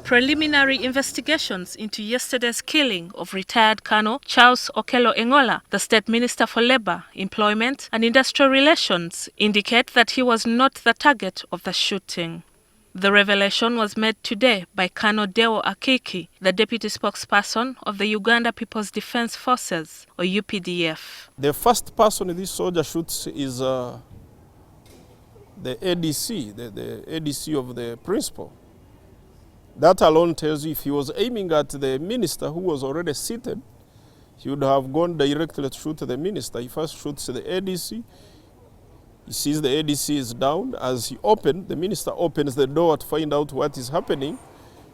Preliminary investigations into yesterday's killing of retired Col Charles Okello Engola, the State Minister for Labour, Employment and Industrial Relations, indicate that he was not the target of the shooting. The revelation was made today by Colonel Deo Akiki, the Deputy Spokesperson of the Uganda People's Defence Forces, or UPDF. The first person this soldier shoots is the ADC, the ADC of the principal. That alone tells you if he was aiming at the minister who was already seated, he would have gone directly to shoot the minister. He first shoots the ADC. He sees the ADC is down. As he opens, the minister opens the door to find out what is happening.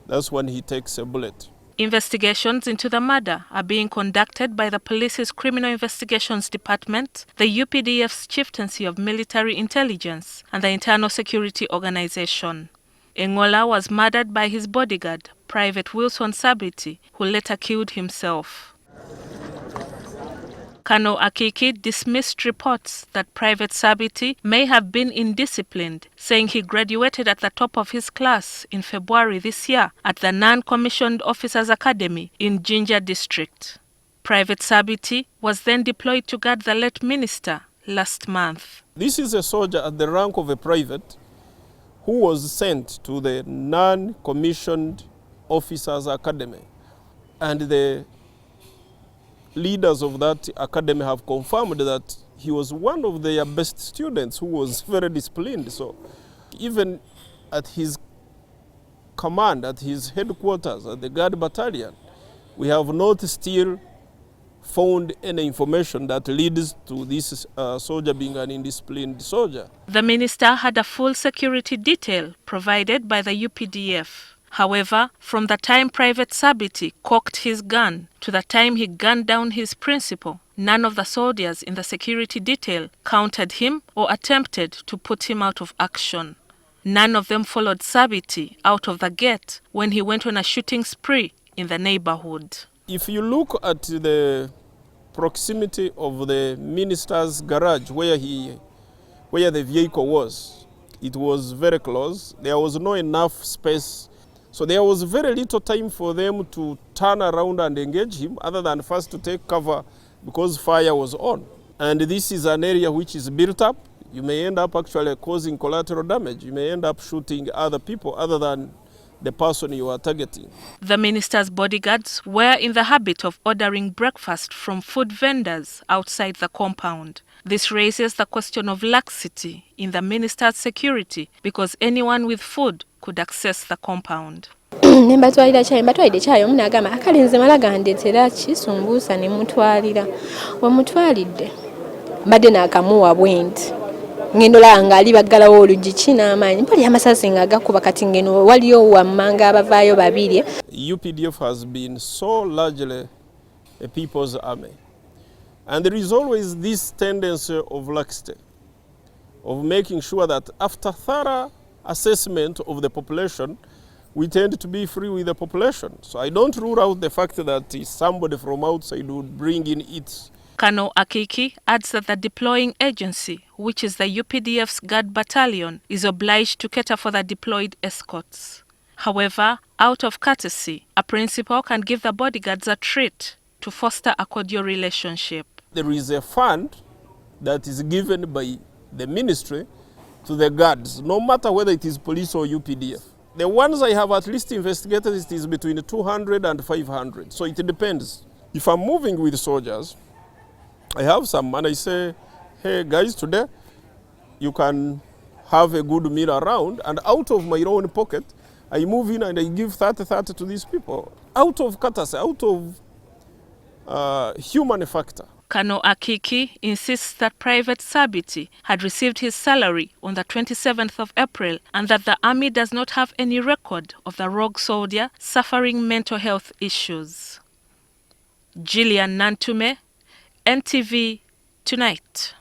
That's when he takes a bullet. Investigations into the murder are being conducted by the police's Criminal Investigations Department, the UPDF's Chieftaincy of Military Intelligence, and the Internal Security Organization. Engola was murdered by his bodyguard, Private Wilson Sabiti, who later killed himself. Colonel Akiki dismissed reports that Private Sabiti may have been indisciplined, saying he graduated at the top of his class in February this year at the Non-Commissioned Officers Academy in Jinja District. Private Sabiti was then deployed to guard the late minister last month. This is a soldier at the rank of a private who was sent to the Non-Commissioned Officers Academy. And the leaders of that academy have confirmed that he was one of their best students who was very disciplined. So even at his command, at his headquarters, at the Guard Battalion, we have not still found any information that leads to this soldier being an indisciplined soldier. The minister had a full security detail provided by the UPDF. However, from the time Private Sabiti cocked his gun to the time he gunned down his principal, none of the soldiers in the security detail counted him or attempted to put him out of action. None of them followed Sabiti out of the gate when he went on a shooting spree in the neighborhood. If you look at the proximity of the minister's garage where the vehicle was, it was very close. There was not enough space. So there was very little time for them to turn around and engage him other than first to take cover because fire was on. And this is an area which is built up. You may end up actually causing collateral damage. You may end up shooting other people other than the person you are targeting. The minister's bodyguards were in the habit of ordering breakfast from food vendors outside the compound. This raises the question of laxity in the minister's security because anyone with food could access the compound. Nembatwalira kyayo munagamba akalinze malagandetera kisumbuusa ne mutwalira wamutwalidde mbadde naakamuwa bwendi ngendola nga ali baggalawo oluggi kinaamanyi mpali amasasi nga gakuba kati ngeno waliyo wammanga abavaayo babiri. UPDF has been so largely a people's army. And there is always this tendency of laxity, of making sure that after thorough assessment of the population, we tend to be free with the population. So I don't rule out the fact that somebody from outside would bring in it. Colonel Akiki adds that the deploying agency, which is the UPDF's Guard Battalion, is obliged to cater for the deployed escorts. However, out of courtesy, a principal can give the bodyguards a treat to foster a cordial relationship. There is a fund that is given by the ministry to the guards, no matter whether it is police or UPDF. The ones I have at least investigated, it is between 200 and 500. So it depends. If I'm moving with soldiers, I have some and I say, hey guys, today you can have a good meal around, and out of my own pocket, I move in and I give 30 to these people. Out of courtesy, out of human factor. Colonel Akiki insists that Private Sabiti had received his salary on the 27th of April and that the army does not have any record of the rogue soldier suffering mental health issues. Gillian Nantume, NTV Tonight.